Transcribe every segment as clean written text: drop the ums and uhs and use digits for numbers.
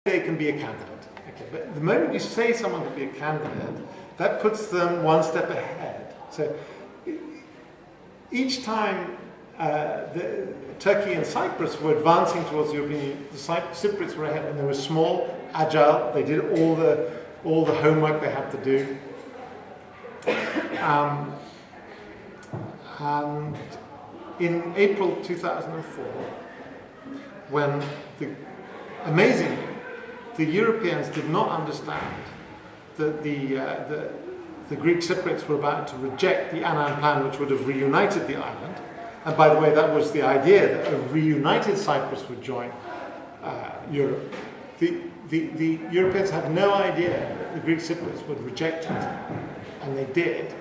they can be a candidate. Okay, but the moment you say someone can be a candidate, that puts them one step ahead. So each time Turkey and Cyprus were advancing towards the European Union, the Cypriots were ahead, and they were small, agile. They did all the homework they had to do. And in April 2004, when amazingly, the Europeans did not understand that the Greek Cypriots were about to reject the Annan Plan, which would have reunited the island. And by the way, that was the idea, that a reunited Cyprus would join Europe. The Europeans had no idea that the Greek Cypriots would reject it, and they did.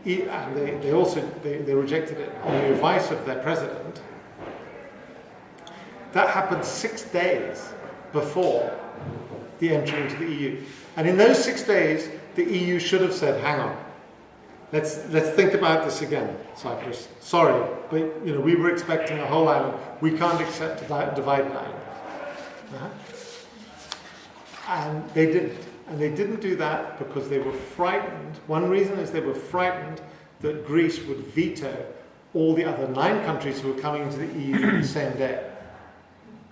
And they rejected it on the advice of their president. That happened 6 days before the entry into the EU. And in those 6 days, the EU should have said, hang on, let's think about this again, Cyprus. Sorry, but we were expecting a whole island. We can't accept a divided island. And they didn't. And they didn't do that because they were frightened. One reason is they were frightened that Greece would veto all the other 9 countries who were coming into the EU the same day.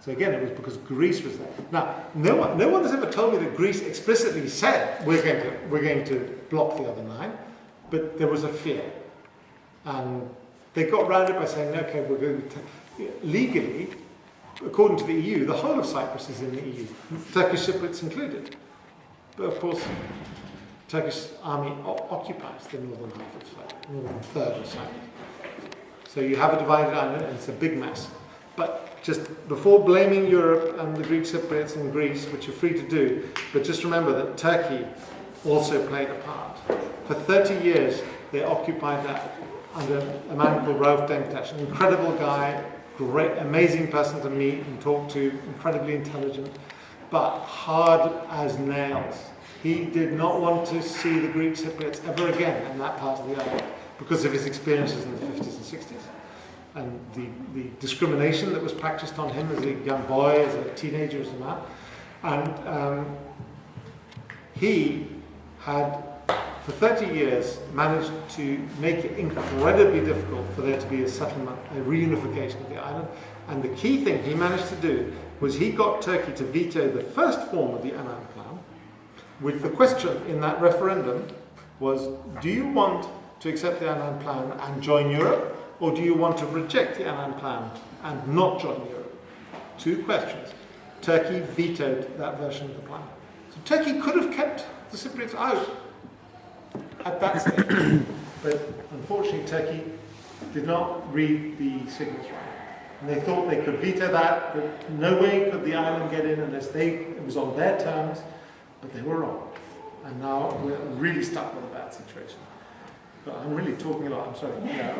So again, it was because Greece was there. Now, no one has ever told me that Greece explicitly said we're going to block the other 9, but there was a fear, and they got round it by saying, okay, we're going to legally, according to the EU, the whole of Cyprus is in the EU, Turkish Cypriots included. But of course, Turkish army occupies the northern half of Cyprus, northern third of Cyprus. So you have a divided island, and it's a big mess. But just before blaming Europe and the Greek Cypriots and Greece, which you're free to do, but just remember that Turkey also played a part. For 30 years, they occupied that under a man called Rauf Denktash, an incredible guy, great, amazing person to meet and talk to, incredibly intelligent, but hard as nails. He did not want to see the Greek Cypriots ever again in that part of the island because of his experiences in the 50s and 60s. And the discrimination that was practiced on him as a young boy, as a teenager, as a man. And he had, for 30 years, managed to make it incredibly difficult for there to be a settlement, a reunification of the island. And the key thing he managed to do was he got Turkey to veto the first form of the Annan Plan, with the question in that referendum was, do you want to accept the Annan Plan and join Europe? Or do you want to reject the Annan Plan and not join Europe? 2 questions. Turkey vetoed that version of the plan. So Turkey could have kept the Cypriots out at that stage. But unfortunately, Turkey did not read the signals right. And they thought they could veto that, but no way could the island get in unless it was on their terms, but they were wrong. And now we're really stuck with a bad situation. But I'm really talking a lot, I'm sorry. Yeah.